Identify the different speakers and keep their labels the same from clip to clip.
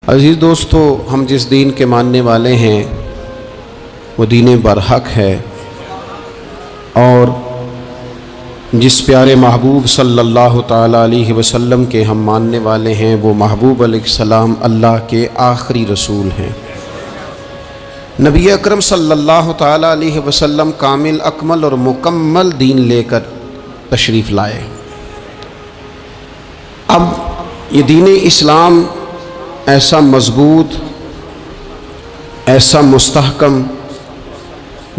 Speaker 1: अज़ीज़ दोस्तों, हम जिस दीन के मानने वाले हैं वो दीन बरहक है और जिस प्यारे महबूब सल्लल्लाहु ताला अलैहि वसल्लम के हम मानने वाले हैं वो महबूब अलैहिस्सलाम अल्लाह के आखिरी रसूल हैं। नबी अकरम सल्लल्लाहु ताला अलैहि वसल्लम कामिल अकमल और मुकम्मल दीन लेकर तशरीफ़ लाए। अब ये दीन इस्लाम ऐसा मजबूत, ऐसा मुस्तहकम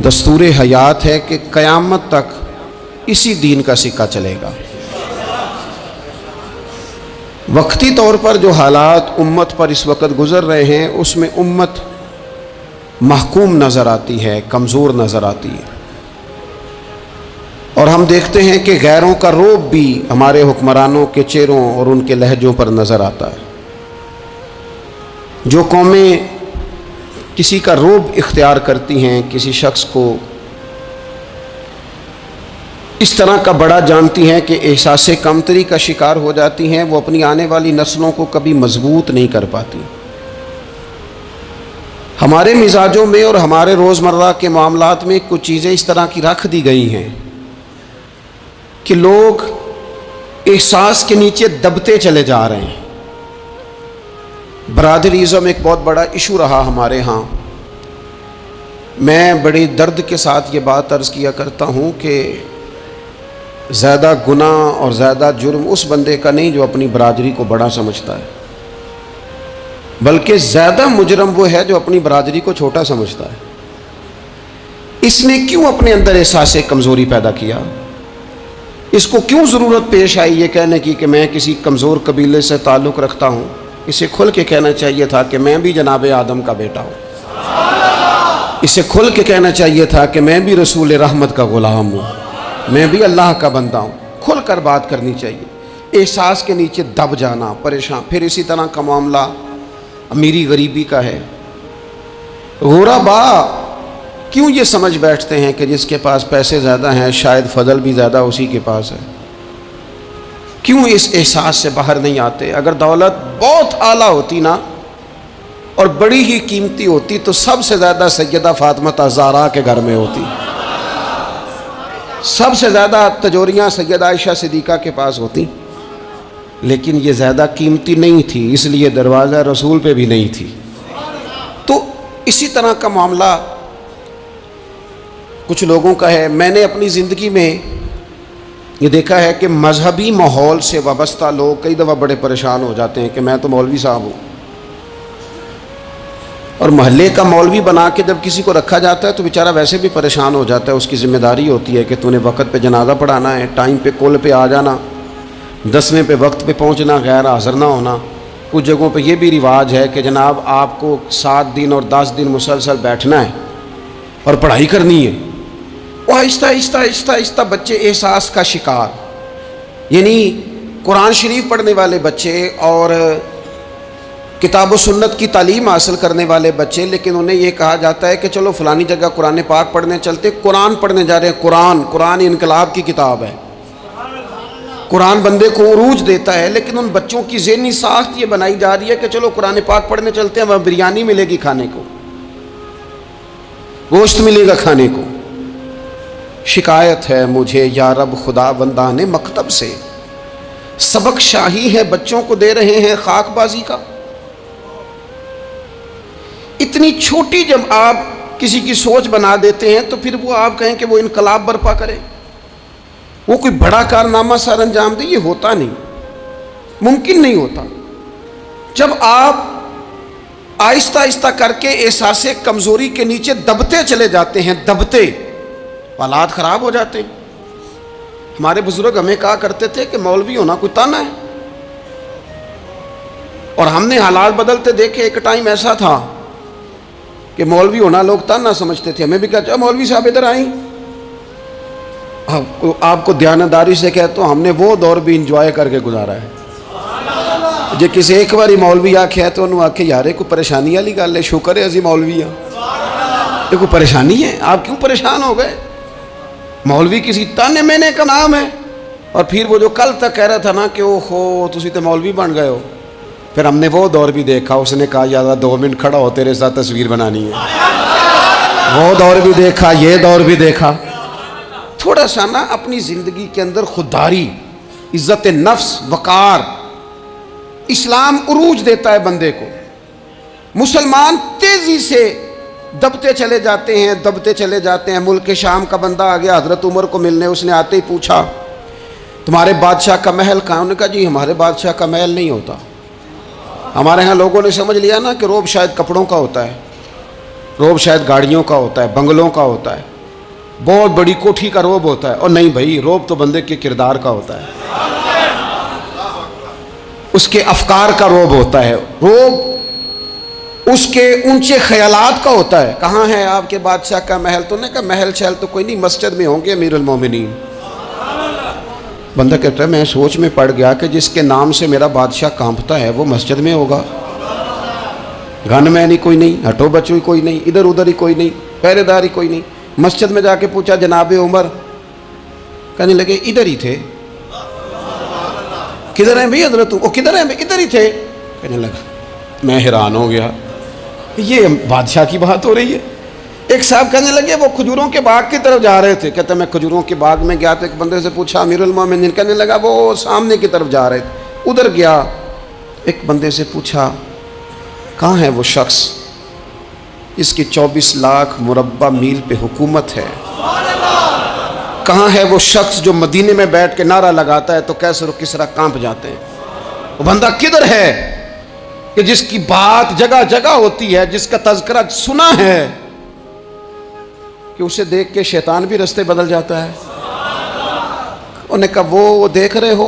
Speaker 1: दस्तूर हयात है कि क़यामत तक इसी दीन का सिक्का चलेगा। वक्ती तौर पर जो हालात उम्मत पर इस वक्त गुज़र रहे हैं उसमें उम्मत महकूम नज़र आती है, कमज़ोर नज़र आती है और हम देखते हैं कि गैरों का रोब भी हमारे हुक्मरानों के चेहरों और उनके लहजों पर नज़र आता है। जो कौमें किसी का रोब इख्तियार करती हैं, किसी शख्स को इस तरह का बड़ा जानती हैं कि एहसास कमतरी का शिकार हो जाती हैं, वो अपनी आने वाली नस्लों को कभी मजबूत नहीं कर पाती। हमारे मिजाजों में और हमारे रोज़मर्रा के मामलात में कुछ चीज़ें इस तरह की रख दी गई हैं कि लोग एहसास के नीचे दबते चले जा रहे हैं। बरादरीज़म एक बहुत बड़ा इशू रहा हमारे यहाँ। मैं बड़ी दर्द के साथ ये बात अर्ज़ किया करता हूँ कि ज़्यादा गुनाह और ज़्यादा जुर्म उस बंदे का नहीं जो अपनी बरादरी को बड़ा समझता है, बल्कि ज़्यादा मुजरम वो है जो अपनी बरादरी को छोटा समझता है। इसने क्यों अपने अंदर एहसास कमज़ोरी पैदा किया? इसको क्यों ज़रूरत पेश आई ये कहने की कि मैं किसी कमज़ोर कबीले से ताल्लुक़ रखता हूँ? इसे खुल के कहना चाहिए था कि मैं भी जनाब आदम का बेटा हूँ। इसे खुल के कहना चाहिए था कि मैं भी रसूल रहमत का ग़ुलाम हूँ, मैं भी अल्लाह का बंदा हूँ। खुल कर बात करनी चाहिए। एहसास के नीचे दब जाना, परेशान। फिर इसी तरह का मामला अमीरी गरीबी का है। गुरबा क्यों ये समझ बैठते हैं कि जिसके पास पैसे ज़्यादा हैं शायद फजल भी ज़्यादा उसी के पास है। क्यों इस एहसास से बाहर नहीं आते? अगर दौलत बहुत आला होती ना और बड़ी ही कीमती होती तो सबसे ज़्यादा सैयदा फातिमा ज़हरा के घर में होती। सबसे ज़्यादा तजोरियाँ सैयदा आयशा सिद्दीक़ा के पास होती, लेकिन ये ज़्यादा कीमती नहीं थी, इसलिए दरवाज़ा रसूल पे भी नहीं थी। तो इसी तरह का मामला कुछ लोगों का है। मैंने अपनी ज़िंदगी में ये देखा है कि मजहबी माहौल से वाबस्ता लोग कई दफ़ा बड़े परेशान हो जाते हैं कि मैं तो मौलवी साहब हूँ, और महल्ले का मौलवी बना के जब किसी को रखा जाता है तो बेचारा वैसे भी परेशान हो जाता है। उसकी ज़िम्मेदारी होती है कि तूने वक्त पे जनाजा पढ़ाना है, टाइम पे कुल पे आ जाना, 10वें पे वक्त पे पहुँचना, गैर हाज़िर ना होना। कुछ जगहों पे ये भी रिवाज है कि जनाब आपको 7 दिन और 10 दिन मुसलसल बैठना है और पढ़ाई करनी है। वो आहिस्ता आहिस्ता आहिस्ता आहिस्ता बच्चे एहसास का शिकार, यानी कुरान शरीफ पढ़ने वाले बच्चे और किताब व सुन्नत की तालीम हासिल करने वाले बच्चे, लेकिन उन्हें यह कहा जाता है कि चलो फ़लानी जगह कुरान पाक पढ़ने चलते, कुरान पढ़ने जा रहे हैं। कुरान इनकलाब की किताब है, कुरान बंदे को उरूज देता है, लेकिन उन बच्चों की ज़हनी साख्त ये बनाई जा रही है कि चलो कुरान पाक पढ़ने चलते हैं, वह बिरयानी मिलेगी खाने को, गोश्त मिलेगा खाने को। शिकायत है मुझे या रब खुदा बंदा ने मकतब से, सबक शाही है बच्चों को दे रहे हैं खाकबाजी का। इतनी छोटी जब आप किसी की सोच बना देते हैं तो फिर वो आप कहें कि वो इनकलाब बर्पा करे, वो कोई बड़ा कारनामा सर अंजाम दे, ये होता नहीं, मुमकिन नहीं होता। जब आप आहिस्ता आहिस्ता करके एहसास कमज़ोरी के नीचे दबते चले जाते हैं, दबते, हालात ख़राब हो जाते हैं। हमारे बुजुर्ग हमें कहा करते थे कि मौलवी होना कोई ताना है, और हमने हालात बदलते देखे। एक टाइम ऐसा था कि मौलवी होना लोग ताना समझते थे। हमें भी कहते मौलवी साहब इधर आई, आपको ध्यानदारी से कहता हूँ हमने वो दौर भी इंजॉय करके गुजारा है। जे किसी एक बारी मौलवी आखे तो उन्होंने आखे यार कोई परेशानी वाली गल है, शुक्र है असी मौलवी हाँ, ये कोई परेशानी है, आप क्यों परेशान हो गए? मौलवी किसी ताने मैंने का नाम है। और फिर वो जो कल तक कह रहा था ना कि ओहो तुसी तो मौलवी बन गए हो, फिर हमने वो दौर भी देखा, उसने कहा यार 2 मिनट खड़ा हो, तेरे साथ तस्वीर बनानी है। वो दौर भी देखा, ये दौर भी देखा। थोड़ा सा ना अपनी ज़िंदगी के अंदर खुददारी, इज़्ज़त नफ्स, वक़ार, इस्लाम उरूज देता है बंदे को। मुसलमान तेज़ी से दबते चले जाते हैं, दबते चले जाते हैं। मुल्क शाम का बंदा आ गया हज़रत उमर को मिलने, उसने आते ही पूछा तुम्हारे बादशाह का महल कहाँ? उन्होंने कहा जी हमारे बादशाह का महल नहीं होता। हमारे यहाँ लोगों ने समझ लिया ना कि रोब शायद कपड़ों का होता है, रोब शायद गाड़ियों का होता है, बंगलों का होता है, बहुत बड़ी कोठी का रोब होता है। और नहीं भाई, रोब तो बंदे के किरदार का होता है, उसके अफकार का रोब होता है, रोब उसके ऊंचे ख्यालात का होता है। कहाँ है आपके बादशाह का महल? तो ने कहा महल शहल तो कोई नहीं, मस्जिद में होंगे अमीरुल मोमिनीन। बंदा कहता है मैं सोच में पड़ गया कि जिसके नाम से मेरा बादशाह कांपता है वो मस्जिद में होगा। गनमैन ही कोई नहीं, हटो बचो ही कोई नहीं, इधर उधर ही कोई नहीं, पहरेदार ही कोई नहीं। मस्जिद में जाके पूछा जनाब उमर, कहने लगे इधर ही थे। किधर हैं भैया हजरत? वो किधर हैं? इधर ही थे। कहने लगा, मैं हैरान हो गया, ये बादशाह की बात हो रही है। एक साहब कहने लगे वो खजूरों के बाग की तरफ जा रहे थे। कहते मैं खजूरों के बाग में गया तो एक बंदे से पूछा अमीरुल मोमिनीन, कहने लगा वो सामने की तरफ जा रहे थे। उधर गया, एक बंदे से पूछा कहाँ है वो शख्स इसकी 24 लाख मुरब्बा मील पे हुकूमत है? कहाँ है वो शख्स जो मदीने में बैठ के नारा लगाता है तो कैसर और किसरा कांप जाते हैं? वो बंदा किधर है कि जिसकी बात जगह जगह होती है, जिसका तज़किरा सुना है कि उसे देख के शैतान भी रास्ते बदल जाता है। उन्होंने कहा वो देख रहे हो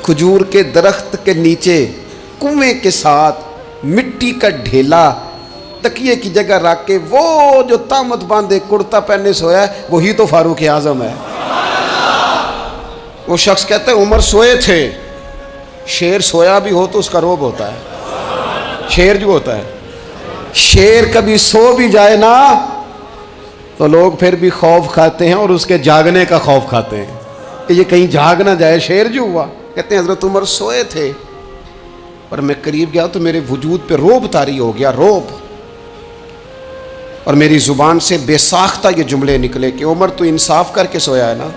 Speaker 1: खजूर के दरख्त के नीचे कुएं के साथ मिट्टी का ढेला तकिए की जगह रख के वो जो तामत बांधे कुर्ता पहने सोया है वही तो फारूक आजम है। वो शख्स कहते हैं उमर सोए थे। शेर सोया भी हो तो उसका रोब होता है। शेर जो होता है, शेर कभी सो भी जाए ना तो लोग फिर भी खौफ खाते हैं और उसके जागने का खौफ खाते हैं कि ये कहीं जाग ना जाए। शेर जो हुआ, कहते हैं हजरत उमर सोए थे और मैं करीब गया तो मेरे वजूद पे रोब तारी हो गया, रोब। और मेरी ज़ुबान से बेसाख्ता ये जुमले निकले कि उमर तो इंसाफ करके सोया है ना,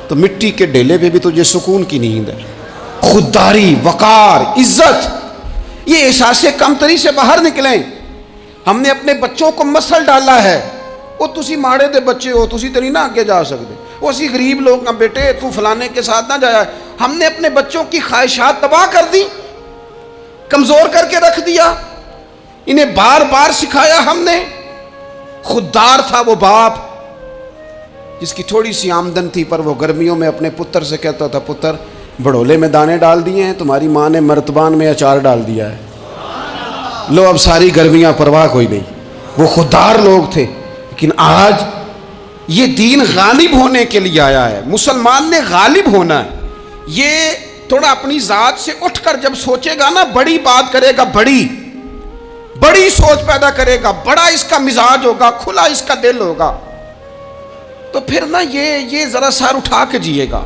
Speaker 1: तो मिट्टी के ढेले पे भी तुझे सुकून की नींद है। खुददारी, वकार, इज्जत, ये एहसास कमतरी से बाहर निकलें। हमने अपने बच्चों को मसल डाला है, वो तुसी माड़े दे बच्चे हो, तुसी तो नहीं ना आगे जा सकते, वो असी गरीब लोग ना बेटे तू फलाने के साथ ना जाया। हमने अपने बच्चों की ख्वाहिशात तबाह कर दी, कमज़ोर करके रख दिया, इन्हें बार बार सिखाया हमने। खुददार था वो बाप जिसकी थोड़ी सी आमदन थी, पर वो गर्मियों में अपने पुत्र से कहता था पुत्र बड़ोले में दाने डाल दिए हैं, तुम्हारी माँ ने मर्तबान में अचार डाल दिया है, लो अब सारी गर्मियाँ परवाह कोई नहीं। वो खुददार लोग थे। लेकिन आज ये दीन गालिब होने के लिए आया है, मुसलमान ने गालिब होना है। ये थोड़ा अपनी ज़ात से उठकर जब सोचेगा ना, बड़ी बात करेगा, बड़ी बड़ी सोच पैदा करेगा, बड़ा इसका मिजाज होगा, खुला इसका दिल होगा, तो फिर ना ये ज़रा सर उठा के जिएगा।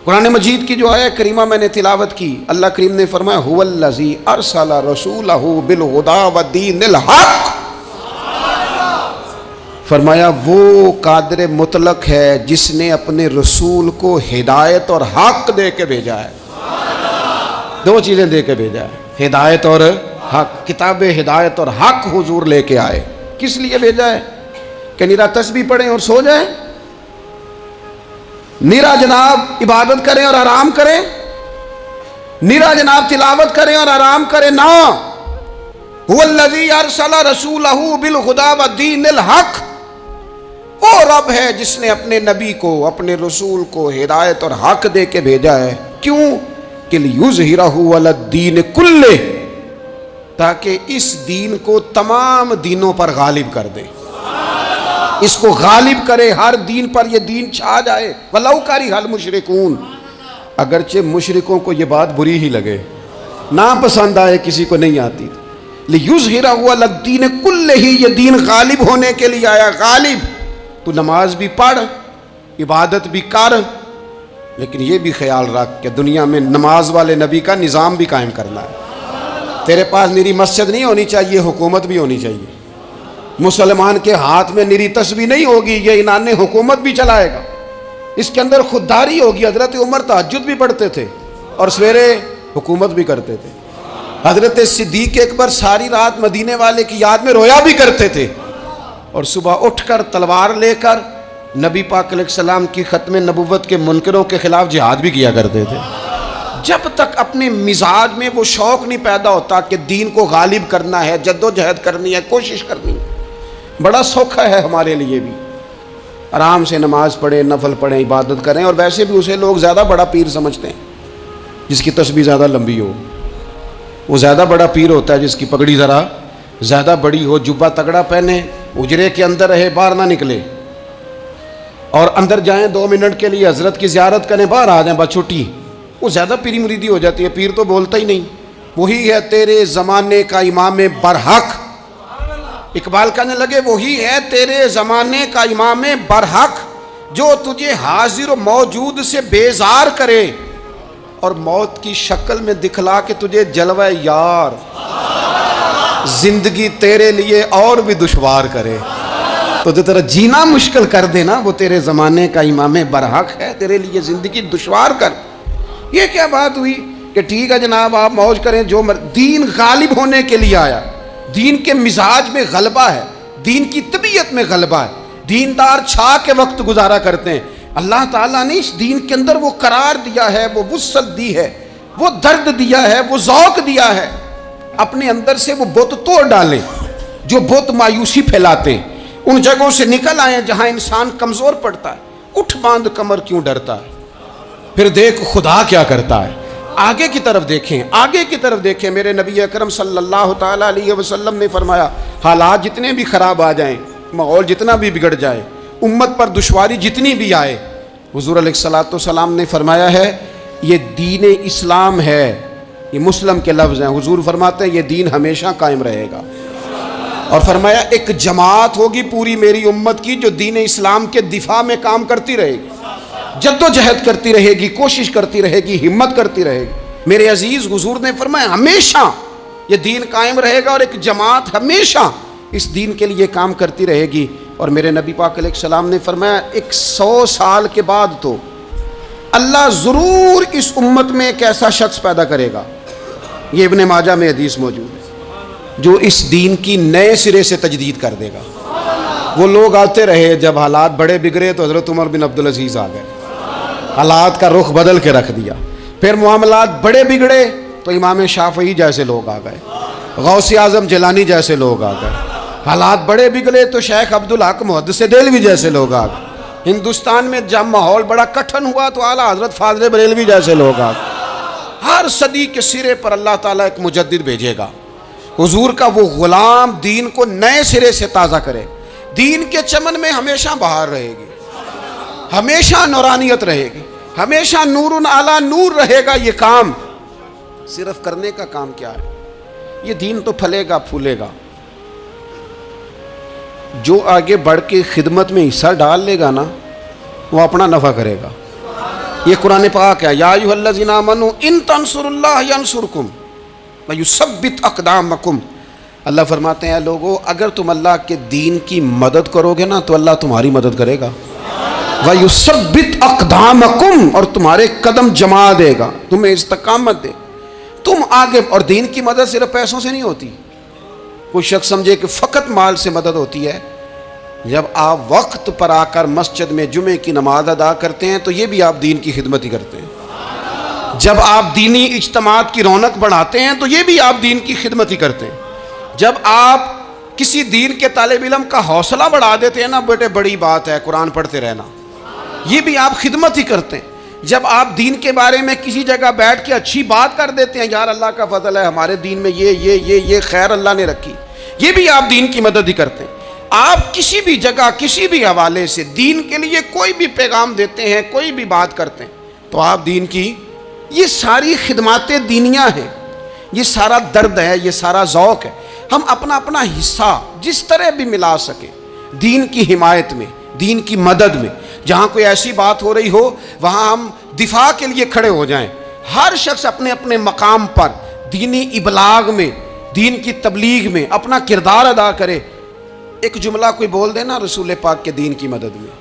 Speaker 1: कुरान मजीद की जो आयत करीमा मैंने तिलावत की, अल्लाह करीम ने फरमाया हुवल्लज़ी अरसला रसूलहू बिल हुदा व दीनिल हक़। फरमाया वो कादिर मुतलक है जिसने अपने रसूल को हिदायत और हक दे के भेजा है। दो चीज़ें दे के भेजा है, हिदायत और हक। किताब हिदायत और हक हुजूर लेके आए। किस लिए भेजा है? कि निरा तस्बीह पढ़ें और सो जाएं, निरा जनाब इबादत करें और आराम करें, निरा जनाब तिलावत करें और आराम करें ना। हुवल्लज़ी अरसला रसूलहू बिल हुदा व दीनिल हक़। वो रब है जिसने अपने नबी को, अपने रसूल को हिदायत और हक दे के भेजा है। क्यों? कि लियुज़हिरहू अलद्दीन कुल्ले, ताकि इस दीन को तमाम दीनों पर गालिब कर दे, इसको गालिब करे, हर दीन पर यह दीन छा जाए। वलौ करिहल मुशरिकून, अगरचे मुशरिकों को यह बात बुरी ही लगे, ना पसंद आए, किसी को नहीं आती। लियुज़हिरहू अलद्दीन कुल्ले, ही यह दीन गालिब होने के लिए आया। गालिब, तू नमाज भी पढ़, इबादत भी कर, लेकिन ये भी ख्याल रख कि दुनिया में नमाज वाले नबी का निज़ाम भी कायम करना है। तेरे पास निरी मस्जिद नहीं होनी चाहिए, हुकूमत भी होनी चाहिए। मुसलमान के हाथ में निरी तस्बीह नहीं होगी, ये इनाने हुकूमत भी चलाएगा। इसके अंदर खुददारी होगी। हजरत उमर तहज्जुद भी पढ़ते थे और सवेरे हुकूमत भी करते थे। हजरत सिद्दीक अकबर सारी रात मदीने वाले की याद में रोया भी करते थे और सुबह उठकर तलवार लेकर नबी पाक अलैहिस्सलाम की ख़त्म नबुव्वत के मुनकरों के खिलाफ जिहाद भी किया करते थे। जब तक अपने मिजाज में वो शौक़ नहीं पैदा होता कि दीन को गालिब करना है, जद्दोजहद करनी है, कोशिश करनी है, बड़ा सौखा है हमारे लिए भी। आराम से नमाज पढ़ें, नफल पढ़ें, इबादत करें। और वैसे भी उसे लोग ज़्यादा बड़ा पीर समझते हैं जिसकी तस्बीह ज़्यादा लंबी हो। वो ज़्यादा बड़ा पीर होता है जिसकी पगड़ी ज़रा ज़्यादा बड़ी हो, जुब्बा तगड़ा पहने, उजरे के अंदर रहे, बाहर ना निकले, और अंदर जाएं 2 मिनट के लिए हजरत की ज़ियारत करें, बाहर आ जाएं, बस छुट्टी। वो ज़्यादा पीरी मुरीदी हो जाती है। पीर तो बोलता ही नहीं। वही है तेरे ज़माने का इमाम बरहक। इकबाल कहने लगे वही है तेरे ज़माने का इमाम बरहक, जो तुझे हाजिर व मौजूद से बेजार करे और मौत की शक्ल में दिखला के तुझे जलवा यार, जिंदगी तेरे लिए और भी दुश्वार करे। तो जो तेरा जीना मुश्किल कर देना, वो तेरे ज़माने का इमाम बरहक है, तेरे लिए ज़िंदगी दुश्वार कर। ये क्या बात हुई कि ठीक है जनाब आप मौज करें जो दीन गालिब होने के लिए आया। दीन के मिजाज में गलबा है, दीन की तबीयत में गलबा है। दीनदार छा के वक्त गुजारा करते हैं। अल्लाह ताला ने इस दीन के अंदर वो करार दिया है, वो वुस्सत दी है, वो दर्द दिया है, वो ज़ौक़ दिया है। अपने अंदर से वो बुत तोड़ डालें जो बुत मायूसी फैलाते हैं। उन जगहों से निकल आए जहाँ इंसान कमज़ोर पड़ता है। उठ बांध कमर क्यों डरता है, फिर देख खुदा क्या करता है। आगे की तरफ देखें, आगे की तरफ देखें। मेरे नबी अकरम सल्लल्लाहु ताला अलैहि वसल्लम ने फरमाया, हालात जितने भी ख़राब आ जाएं, माहौल जितना भी बिगड़ जाए, उम्मत पर दुश्वारी जितनी भी आए, हुज़ूर अलैहिस्सलातु वस्सलाम ने फरमाया है ये दीन इस्लाम है। ये मुस्लिम के लफ्ज़ हैं। हुज़ूर फरमाते हैं ये दीन हमेशा कायम रहेगा। और फरमाया एक जमात होगी पूरी मेरी उम्मत की जो दीन इस्लाम के दिफा में काम करती रहेगी, जद्दोजहद करती रहेगी, कोशिश करती रहेगी, हिम्मत करती रहेगी। मेरे अजीज़ हुज़ूर ने फरमाया हमेशा ये दीन कायम रहेगा और एक जमात हमेशा इस दीन के लिए काम करती रहेगी। और मेरे नबी पाक अलैहिस्सलाम ने फरमाया 100 साल के बाद तो अल्लाह ज़रूर इस उम्मत में एक ऐसा शख्स पैदा करेगा, ये इब्ने माजा में हदीस मौजूद है, जो इस दीन की नए सिरे से तजदीद कर देगा। वो लोग आते रहे, जब हालात बड़े बिगड़े तो हज़रत उमर बिन अब्दुल अजीज़ आ गए, हालात का रुख बदल के रख दिया। फिर मामलात बड़े बिगड़े तो इमाम शाफ़ई जैसे लोग आ गए, गौसे आज़म जिलानी जैसे लोग आ गए। हालात बड़े बिगड़े तो शेख अब्दुल हक मुहद्दिस देलवी जैसे लोग आ गए। हिंदुस्तान में जब माहौल बड़ा कठिन हुआ तो आला हज़रत फाज़िल बरेलवी जैसे लोग आ गए। हर सदी के सिरे पर अल्लाह ताला एक मुजद्दिद भेजेगा। हुजूर का वो गुलाम दीन को नए सिरे से ताज़ा करे। दीन के चमन में हमेशा बहार रहेगी, हमेशा नूरानियत रहेगी, हमेशा नूरुन आला नूर रहेगा। ये काम सिर्फ करने का काम क्या है, ये दीन तो फलेगा फूलेगा। जो आगे बढ़ के खिदमत में हिस्सा डाल लेगा ना, वो अपना नफ़ा करेगा। ये कुरान पाक है, या अय्युहल्लज़ीना आमनू इन तंसुरुल्लाह यंसुरकुम व युसब्बित अक़दामकुम। अल्लाह फरमाते हैं लोगों अगर तुम अल्लाह के दीन की मदद करोगे ना तो अल्लाह तुम्हारी मदद करेगा। व युसब्बित अक़दामकुम, और तुम्हारे कदम जमा देगा, तुम्हें इस्तिक़ामत दे, तुम आगे। और दीन की मदद सिर्फ पैसों से नहीं होती। कोई शख्स समझे कि फ़कत माल से मदद होती है। जब आप वक्त पर आकर मस्जिद में जुमे की नमाज अदा करते हैं तो ये भी आप दीन की खिदमत ही करते हैं। जब आप दीनी इज्तिमात की रौनक बढ़ाते हैं तो ये भी आप दीन की खिदमत ही करते हैं। जब आप किसी दीन के तालिब इल्म का हौसला बढ़ा देते हैं ना, बेटे बड़ी बात है कुरान पढ़ते रहना, ये भी आप खिदमत ही करते हैं। जब आप दीन के बारे में किसी जगह बैठ के अच्छी बात कर देते हैं, यार अल्लाह का फजल है हमारे दीन में ये खैर अल्लाह ने रखी, ये भी आप दीन की मदद ही करते हैं। आप किसी भी जगह किसी भी हवाले से दीन के लिए कोई भी पैगाम देते हैं, कोई भी बात करते हैं, तो आप दीन की ये सारी खिदमतें दीनियाँ हैं, ये सारा दर्द है, ये सारा ज़ौक़ है। हम अपना अपना हिस्सा जिस तरह भी मिला सके दीन की हिमायत में, दीन की मदद में, जहाँ कोई ऐसी बात हो रही हो वहाँ हम दिफा के लिए खड़े हो जाएं। हर शख्स अपने अपने मकाम पर दीनी इबलाग में, दीन की तबलीग में अपना किरदार अदा करे। एक जुमला कोई बोल देना रसूल पाक के दीन की मदद में,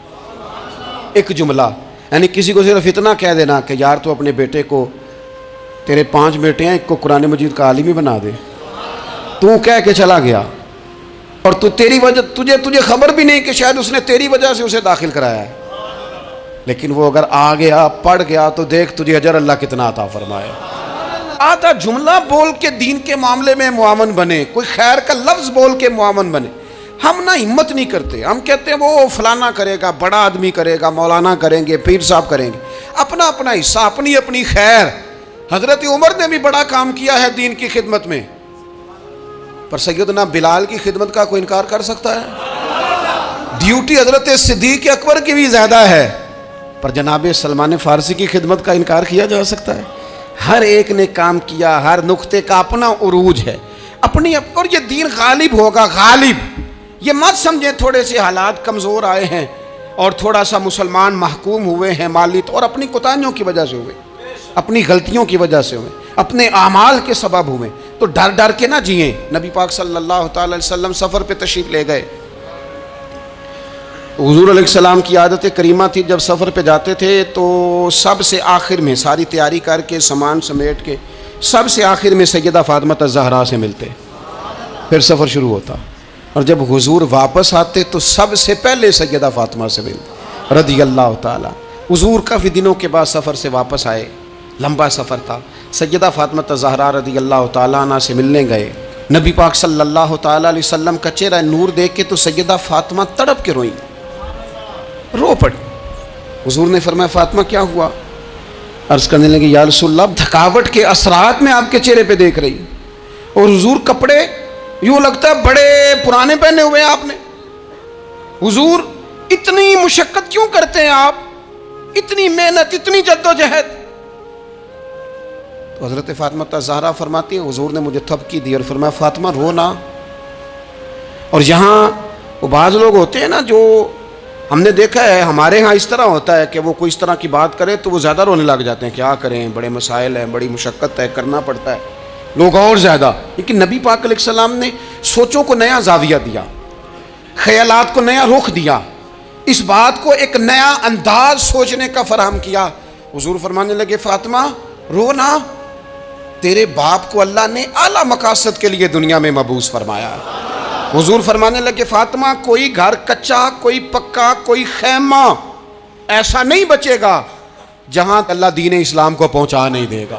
Speaker 1: एक जुमला, यानी किसी को सिर्फ इतना कह देना कि यार तू अपने बेटे को, तेरे 5 बेटे हैं, एक को कुरान मजीद का आलिम ही बना दे। तू कह के चला गया और तू तेरी वजह, तुझे खबर भी नहीं कि शायद उसने तेरी वजह से उसे दाखिल कराया है, लेकिन वो अगर आ गया, पढ़ गया, तो देख तुझे अजर अल्लाह कितना अता फरमाए। आधा जुमला बोल के दीन के मामले में मुआवन बने, कोई खैर का लफ्ज़ बोल के मुआवन बने। हम ना हिम्मत नहीं करते, हम कहते हैं वो फलाना करेगा, बड़ा आदमी करेगा, मौलाना करेंगे, पीर साहब करेंगे। अपना अपना हिस्सा, अपनी अपनी खैर। हज़रत उमर ने भी बड़ा काम किया है दीन की खिदमत में, पर सैयदना बिलाल की खिदमत का कोई इनकार कर सकता है? ड्यूटी हज़रत सिद्दीक़ अकबर की भी ज़्यादा है, पर जनाब सलमान फ़ारसी की खिदमत का इनकार किया जा सकता है? हर एक ने काम किया, हर नुक्ते का अपना उरूज है, अपनी। और ये दीन गालिब होगा, गालिब। ये मत समझें थोड़े से हालात कमज़ोर आए हैं और थोड़ा सा मुसलमान महकूम हुए हैं माली और अपनी कोताहियों की वजह से हुए, अपनी गलतियों की वजह से हुए, अपने आमाल के सबब हुए, तो डर डर के ना जिए। नबी पाक सल्लल्लाहु अलैहि वसल्लम सफ़र पे तशरीफ़ ले गए। हुज़ूर अलैहिस्सलाम की आदत करीमा थी, जब सफ़र पे जाते थे तो सबसे आखिर में सारी तैयारी करके, सामान समेट के, सबसे आखिर में सैयदा फ़ातिमा ज़हरा से मिलते, फिर सफ़र शुरू होता। और जब हुज़ूर वापस आते तो सबसे पहले सैयदा फ़ातिमा से मिलते रज़ी अल्लाह ताला। हुज़ूर काफ़ी दिनों के बाद सफ़र से वापस आए, लंबा सफ़र था। सैयदा फ़ातिमा ज़हरा रज़ी अल्लाह ताला अन्हा से मिलने गए। नबी पाक सल्लल्लाहु ताला अलैहि वसल्लम का चेहरा नूर देख के तो सैयदा फ़ातिमा तड़प के रोई, रो पड़ी। हुज़ूर ने फरमाया फ़ातिमा क्या हुआ? अर्ज़ करने लगी या रसूलल्लाह, थकावट के असरात में आपके चेहरे पे देख रही। और हुज़ूर कपड़े यूँ लगता है बड़े पुराने पहने हुए हैं आपने। हुज़ूर इतनी मुशक्क़त क्यों करते हैं आप, इतनी मेहनत, इतनी जद्दोजहद? तो हज़रत फ़ातिमा ज़हरा फरमाती हैं हुज़ूर ने मुझे थपकी दी और फरमाया फ़ातिमा रो ना। और यहाँ वो बाज़ लोग होते हैं ना, जो हमने देखा है हमारे यहाँ इस तरह होता है कि वो कोई इस तरह की बात करे तो वो ज़्यादा रोने लग जाते हैं। क्या करें, बड़े मसाइल हैं, बड़ी मुशक्क़त है, करना पड़ता है, लोग और ज़्यादा। लेकिन नबी पाक अलैहिस्सलाम ने सोचों को नया जाविया दिया, ख्यालात को नया रुख दिया, इस बात को एक नया अंदाज सोचने का फराहम किया। हुज़ूर फरमाने लगे फ़ातिमा रो ना, तेरे बाप को अल्लाह ने आला मकासद के लिए दुनिया में मबूस फरमाया। हुज़ूर फरमाने लगे फ़ातिमा कोई घर कच्चा, कोई पक्का, कोई खैमा ऐसा नहीं बचेगा जहाँ अल्लाह दीन इस्लाम को पहुँचा नहीं देगा।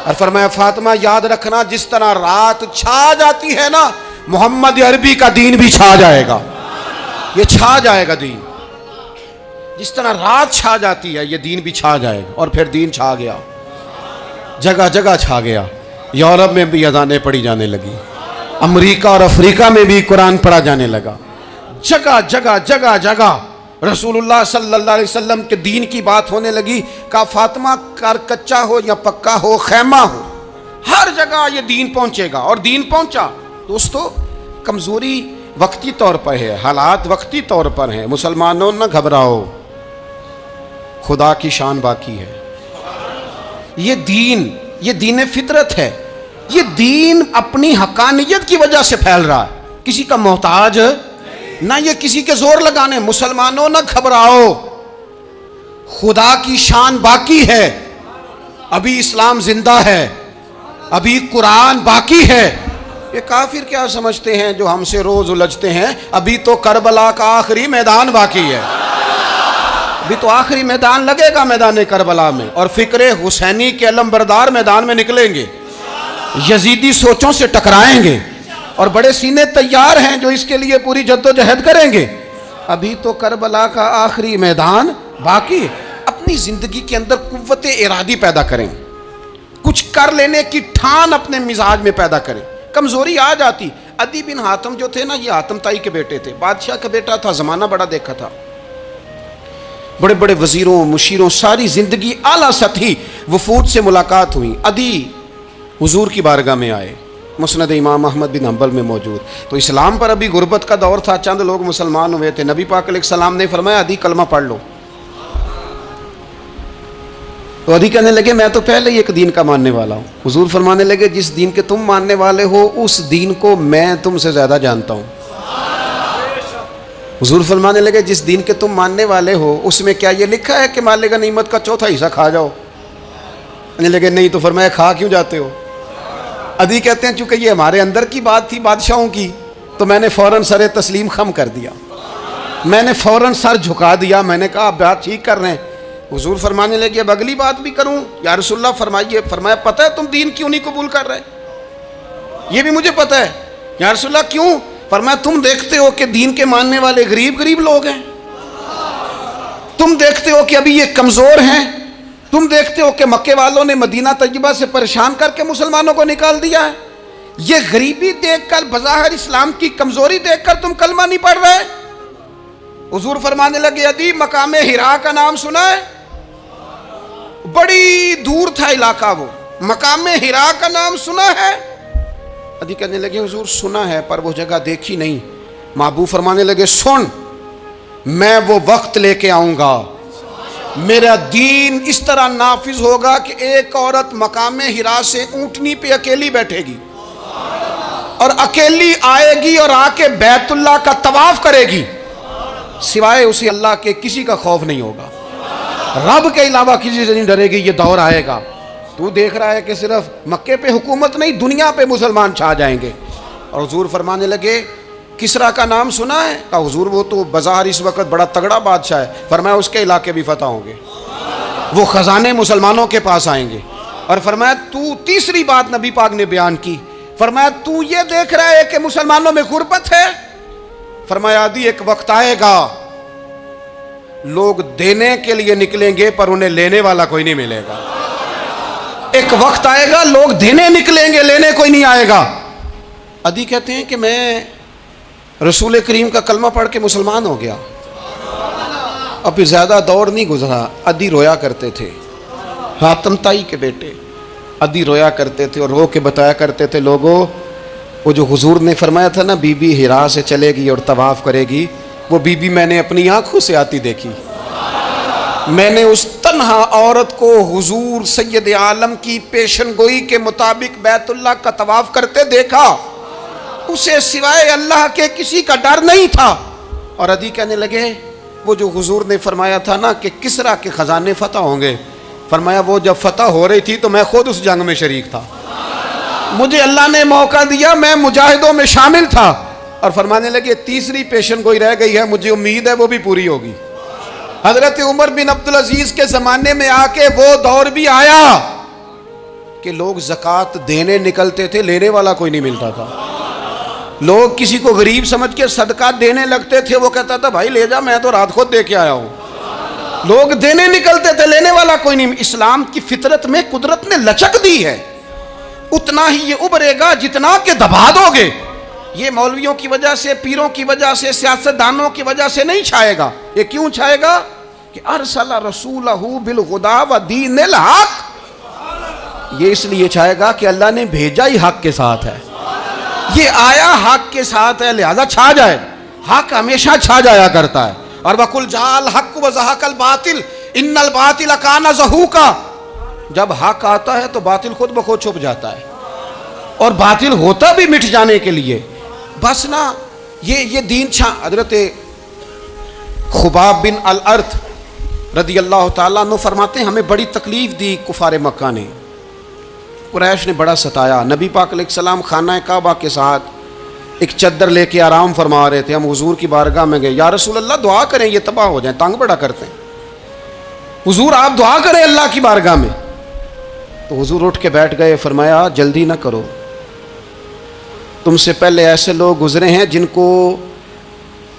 Speaker 1: और फरमाया फ़ातिमा याद रखना, जिस तरह रात छा जाती है ना, मोहम्मद अरबी का दीन भी छा जाएगा, ये छा जाएगा दीन। जिस तरह रात छा जाती है ये दीन भी छा जाएगा। और फिर दीन छा गया, जगह जगह छा गया। यूरोप में भी अज़ानें पढ़ी जाने लगी, अमेरिका और अफ्रीका में भी कुरान पढ़ा जाने लगा। जगह जगह जगह जगह रसूलुल्लाह सल्लल्लाहु अलैहि वसल्लम के दीन की बात होने लगी। का फ़ातिमा कार कच्चा हो या पक्का हो, खैमा हो, हर जगह ये दीन पहुँचेगा। और दीन पहुँचा। दोस्तों कमज़ोरी वक्ती तौर पर है, हालात वक्ती तौर पर हैं। मुसलमानों न घबराओ, खुदा की शान बाकी है। ये दीन फितरत है। ये दीन अपनी हकानियत की वजह से फैल रहा है, किसी का मोहताज ना, ये किसी के जोर लगाने। मुसलमानों न घबराओ, खुदा की शान बाकी है, अभी इस्लाम जिंदा है, अभी कुरान बाकी है। ये काफिर क्या समझते हैं जो हमसे रोज उलझते हैं, अभी तो करबला का आखिरी मैदान बाकी है, अभी तो आखिरी मैदान लगेगा मैदान करबला में, और फिक्रे हुसैनी के अलमबरदार मैदान में निकलेंगे, यजीदी सोचों से टकराएंगे, और बड़े सीने तैयार हैं जो इसके लिए पूरी जद्दोजहद करेंगे। अभी तो करबला का आखिरी मैदान बाकी है। अपनी ज़िंदगी के अंदर कुव्वत इरादी पैदा करें, कुछ कर लेने की ठान अपने मिजाज में पैदा करें। कमज़ोरी आ जाती। अदी बिन हातम जो थे ना, ये हातम ताई के बेटे थे, बादशाह का बेटा था, ज़माना बड़ा देखा था, बड़े बड़े वज़ीरों मुशीरों, सारी ज़िंदगी आला सतही वफूद से मुलाकात हुई। अदी हुजूर की बारगाह में आए, मुस्नद इमाम अहमद बिन हम्बल में मौजूद। तो इस्लाम पर अभी गुर्बत का दौर था, चंद लोग मुसलमान हुए थे। नबी पाक अलैहिस्सलाम ने फरमाया अदी कलमा पढ़ लो। तो अदी कहने लगे मैं तो पहले ही एक दीन का मानने वाला हूँ। हुजूर फरमाने लगे जिस दीन के तुम मानने वाले हो उस दीन को मैं तुमसे ज़्यादा जानता हूँ। हुजूर फरमाने लगे जिस दीन के तुम मानने वाले हो उसमें क्या ये लिखा है कि माले गनीमत का चौथा हिस्सा खा जाओ? कहने लगे नहीं। तो फरमाया खा क्यों जाते हो? अदी कहते हैं चूंकि ये हमारे अंदर की बात थी बादशाहों की, तो मैंने फ़ौरन सर तस्लीम खम कर दिया, मैंने फ़ौरन सर झुका दिया। मैंने कहा आप बात ठीक कर रहे हैं। हुजूर फरमाने लगे अब अगली बात भी करूं या रसूलुल्लाह फरमाइए। फरमाया पता है तुम दीन क्यों नहीं कबूल कर रहे? ये भी मुझे पता है। या रसूलुल्लाह क्यों? फरमाया तुम देखते हो कि दीन के मानने वाले गरीब गरीब लोग हैं, तुम देखते हो कि अभी ये कमज़ोर हैं, तुम देखते हो कि मक्के वालों ने मदीना तैयबा से परेशान करके मुसलमानों को निकाल दिया है। ये गरीबी देखकर, बज़ाहिर इस्लाम की कमज़ोरी देखकर तुम कलमा नहीं पढ़ रहे। हुजूर फरमाने लगे अदी मकाम हिरा का नाम सुना है? बड़ी दूर था इलाका वो, मकाम हिरा का नाम सुना है? अदी कहने लगे हुजूर सुना है पर वो जगह देखी नहीं। महबूब फरमाने लगे सुन, मैं वो वक्त लेके आऊंगा, मेरा दीन इस तरह नाफिज होगा कि एक औरत मकाम हिरा से ऊंटनी पे अकेली बैठेगी और अकेली आएगी और आके बैतुल्लाह का तवाफ करेगी, सिवाय उसे अल्लाह के किसी का खौफ नहीं होगा, रब के अलावा किसी से नहीं डरेगी। ये दौर आएगा। तू देख रहा है कि सिर्फ मक्के पे हुकूमत नहीं दुनिया पे मुसलमान छा जाएंगे। और हुजूर फरमाने लगे किसरा का नाम सुना है? कहा हुजूर वो तो बाजार इस वक्त बड़ा तगड़ा बादशाह है। फरमाया उसके इलाके भी फतह होंगे, वो खजाने मुसलमानों के पास आएंगे। और फरमाया तू तीसरी बात नबी पाक ने बयान की, फरमाया तू ये देख रहा है कि मुसलमानों में गुर्बत है? फरमाया आदि एक वक्त आएगा लोग देने के लिए निकलेंगे पर उन्हें लेने वाला कोई नहीं मिलेगा। एक वक्त आएगा लोग देने निकलेंगे, लेने कोई नहीं आएगा। अदी कहते हैं कि मैं रसूल करीम का कलमा पढ़ के मुसलमान हो गया। अब फिर ज़्यादा दौर नहीं गुजरा, अदी रोया करते थे। हातम ताई के बेटे अदी रोया करते थे और रो के बताया करते थे लोगों वो जो हुजूर ने फरमाया था ना बीबी हिरा से चलेगी और तवाफ़ करेगी, वो बीबी मैंने अपनी आंखों से आती देखी। मैंने उस तन्हा औरत को हुजूर सैयद आलम की पेशन गोई के मुताबिक बैतुल्लाह का तवाफ़ करते देखा, उसे सिवाय अल्लाह के किसी का डर नहीं था। और अदी कहने लगे वो जो हुजूर ने फरमाया था ना कि किसरा के ख़जाने फतह होंगे, फरमाया वो जब फतह हो रही थी तो मैं खुद उस जंग में शरीक था, मुझे अल्लाह ने मौका दिया, मैं मुजाहिदों में शामिल था। और फरमाने लगे तीसरी पेशन गोई रह गई है, मुझे उम्मीद है वो भी पूरी होगी। हजरत उमर बिन अब्दुल अजीज के ज़माने में आके वो दौर भी आया कि लोग ज़कात देने निकलते थे, लेने वाला कोई नहीं मिलता था। लोग किसी को गरीब समझ के सदका देने लगते थे, वो कहता था भाई ले जा, मैं तो रात खुद दे के आया हूँ। लोग देने निकलते थे, लेने वाला कोई नहीं। इस्लाम की फितरत में कुदरत ने लचक दी है, उतना ही ये उभरेगा जितना के दबा दोगे। ये मौलवियों की वजह से, पीरों की वजह से, सियासतदानों की वजह से नहीं छाएगा। ये क्यों छाएगा कि अरसला रसूलहू बिल हुदा व दीनिल हक, ये इसलिए छाएगा कि अल्लाह ने भेजा ही हक के साथ है, ये आया हक के साथ है, लिहाजा छा जाए। हक हमेशा छा जाया करता है। और वकुल जाल हक व ज़हकल बातिल इन्नल बातिल काना ज़हूका, जब हक आता है तो बातिल खुद ब खुद छुप जाता है, और बातिल होता भी मिट जाने के लिए। बस ना ये दीन छा। हजरत खुबाब बिन अल अर्थ रदी अल्लाह ताला अन्हु फरमाते हैं हमें बड़ी तकलीफ़ दी कुफार मक्का ने, कुरैश ने बड़ा सताया। नबी पाक अलैहिस्सलाम खाना काबा के साथ एक चद्दर लेके आराम फरमा रहे थे। हम हुजूर की बारगाह में गए, या रसूल अल्लाह दुआ करें ये तबाह हो जाए, तंग बड़ा करते हैं, हुजूर आप दुआ करें अल्लाह की बारगाह में। तो हुजूर उठ के बैठ गए, फरमाया जल्दी ना करो, तुमसे पहले ऐसे लोग गुजरे हैं जिनको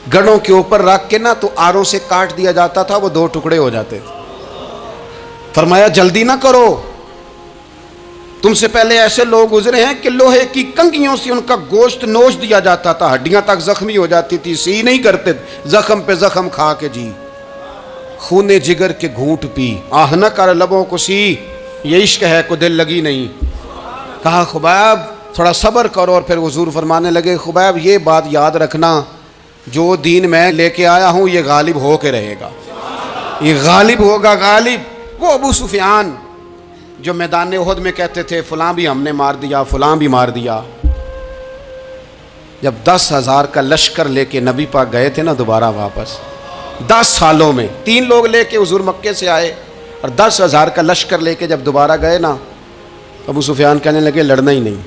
Speaker 1: गढ़ों के ऊपर रख के ना तो आरों से काट दिया जाता था, वो दो टुकड़े हो जाते थे। फरमाया जल्दी ना करो, तुमसे पहले ऐसे लोग गुजरे हैं कि लोहे की कंघियों से उनका गोश्त नोच दिया जाता था, हड्डियां तक जख्मी हो जाती थी, सी नहीं करते, जख्म पे जख्म खा के जी, खूने जिगर के घूंट पी, आह न कर लबों को सी, ये इश्क है को दिल लगी नहीं। कहा खुबाब थोड़ा सब्र करो। और फिर हुजूर फरमाने लगे, खुबैब ये बात याद रखना, जो दीन मैं लेके आया हूँ ये गालिब हो के रहेगा, ये गालिब होगा, गालिब। वो अबू सुफियान जो मैदान उहद में कहते थे फलां भी हमने मार दिया, फलां भी मार दिया, जब 10,000 का लश्कर लेके नबी पाक गए थे ना दोबारा वापस, 10 सालों में 3 लोग लेके हुजूर मक्के से आए और 10,000 का लश्कर लेके जब दोबारा गए ना, अबू सुफियान कहने लगे लड़ना ही नहीं,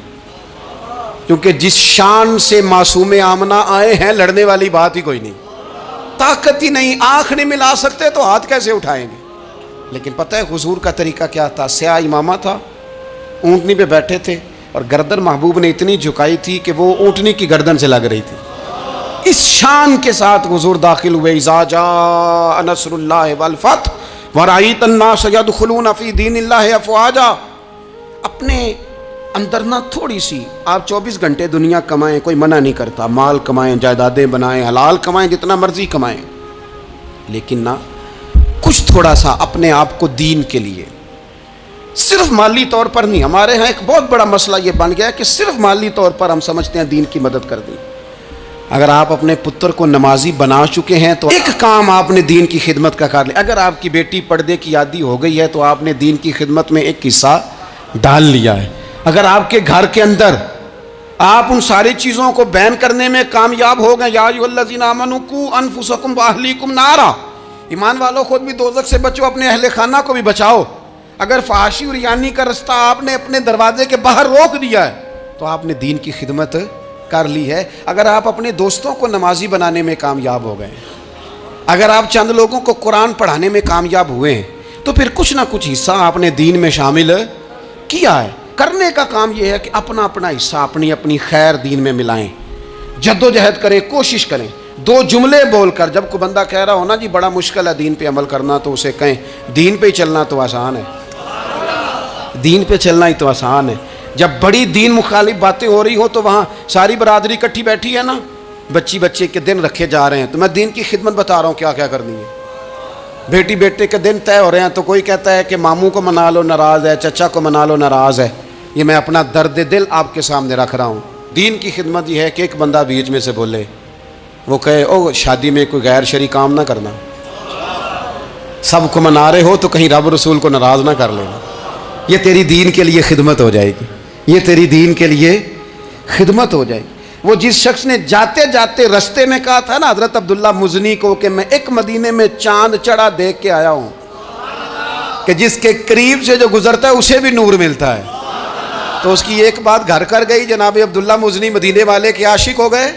Speaker 1: क्योंकि जिस शान से मासूम आमना आए हैं लड़ने वाली बात ही कोई नहीं, ताकत ही नहीं, आंख नहीं मिला सकते तो हाथ कैसे उठाएंगे। लेकिन पता है हुजूर का तरीका क्या था? स्याह इमामा था, ऊँटनी पे बैठे थे और गर्दन महबूब ने इतनी झुकाई थी कि वो ऊँटनी की गर्दन से लग रही थी। इस शान के साथ हुजूर दाखिल हुए, इज़ा जाअ नस्रुल्लाहि वल फथ व रअयतन नास यदखुलून फी दीनिल्लाहि अफ़वाजा। अपने अंदर ना थोड़ी सी, आप 24 घंटे दुनिया कमाएं, कोई मना नहीं करता, माल कमाएं, जायदादें बनाएं, हलाल कमाएं, जितना मर्जी कमाएं, लेकिन ना कुछ थोड़ा सा अपने आप को दीन के लिए, सिर्फ माली तौर पर नहीं। हमारे यहाँ एक बहुत बड़ा मसला ये बन गया है कि सिर्फ माली तौर पर हम समझते हैं दीन की मदद कर दी। अगर आप अपने पुत्र को नमाजी बना चुके हैं तो एक काम आपने दीन की खिदमत का कर लिया। अगर आपकी बेटी पर्दे की आदी हो गई है तो आपने दीन की खिदमत में एक हिस्सा डाल लिया है। अगर आपके घर के अंदर आप उन सारी चीज़ों को बैन करने में कामयाब हो गए, या अय्युहल्लज़ीना आमनू कू अनफुसकुम व अहलीकुम नारा, ईमान वालों खुद भी दोज़ख से बचो, अपने अहले खाना को भी बचाओ। अगर फहाशी और यानी का रास्ता आपने अपने दरवाजे के बाहर रोक दिया है तो आपने दीन की खिदमत कर ली है। अगर आप अपने दोस्तों को नमाजी बनाने में कामयाब हो गए, अगर आप चंद लोगों को कुरान पढ़ाने में कामयाब हुए हैं, तो फिर कुछ ना कुछ हिस्सा आपने दीन में शामिल किया है। करने का काम यह है कि अपना अपना हिस्सा अपनी अपनी खैर दीन में मिलाएं, जद्दोजहद करें, कोशिश करें। 2 जुमले बोलकर, जब कोई बंदा कह रहा हो ना जी बड़ा मुश्किल है दीन पे अमल करना, तो उसे कहें दीन पे ही चलना तो आसान है, दीन पे चलना ही तो आसान है। जब बड़ी दीन मुखालिफ बातें हो रही हो तो वहाँ सारी बरादरी इकट्ठी बैठी है ना, बच्चे के दिन रखे जा रहे हैं, तो मैं दीन की खिदमत बता रहा हूँ क्या क्या करनी है। बेटी बेटे के दिन तय हो रहे हैं, तो कोई कहता है कि मामू को मना लो नाराज़ है, चचा को मना लो नाराज़ है। ये मैं अपना दर्द दिल आपके सामने रख रहा हूँ। दीन की खिदमत ये है कि एक बंदा बीच में से बोले, वो कहे ओ शादी में कोई गैर शरी काम ना करना, सबको मना रहे हो तो कहीं रब रसूल को नाराज़ ना कर लेना। ये तेरी दीन के लिए खिदमत हो जाएगी, ये तेरी दीन के लिए खिदमत हो जाएगी। वो जिस शख्स ने जाते जाते रास्ते में कहा था ना हज़रत अब्दुल्ला मुज़नी को कि मैं एक मदीने में चांद चढ़ा देख के आया हूँ, कि जिसके करीब से जो गुजरता है उसे भी नूर मिलता है, तो उसकी एक बात घर कर गई, जनाब अब्दुल्ला मुज़नी मदीने वाले के आशिक हो गए।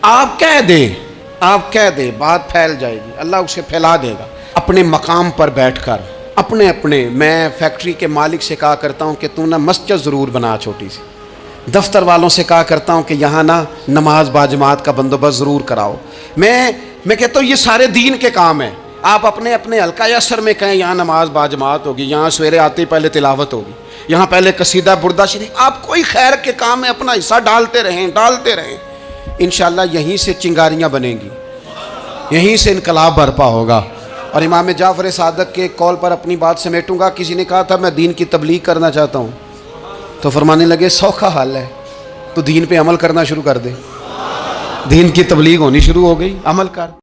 Speaker 1: आप कह दें, आप कह दें, बात फैल जाएगी, अल्लाह उसे फैला देगा। अपने मकाम पर बैठकर अपने अपने, मैं फैक्ट्री के मालिक से कहा करता हूँ कि तू ना मस्जिद ज़रूर बना छोटी सी, दफ्तर वालों से कहा करता हूँ कि यहाँ ना नमाज बाजमात का बंदोबस्त ज़रूर कराओ। मैं कहता हूँ ये सारे दीन के काम हैं। आप अपने अपने हल्का असर में कहें यहाँ नमाज बाजमात होगी, यहाँ सवेरे आते ही पहले तिलावत होगी, यहाँ पहले कसीदा बुर्दा शरीफ, आप कोई खैर के काम में अपना हिस्सा डालते रहें। इंशाअल्लाह यहीं से चिंगारियाँ बनेंगी, यहीं से इनकलाब बरपा होगा। और इमाम जाफ़र सादक के कॉल पर अपनी बात समेटूंगा। किसी ने कहा था मैं दीन की तबलीग करना चाहता हूँ, तो फरमाने लगे सौखा हाल है, तो दीन पे अमल करना शुरू कर दे। दीन की तबलीग होनी शुरू हो गई, अमल कर।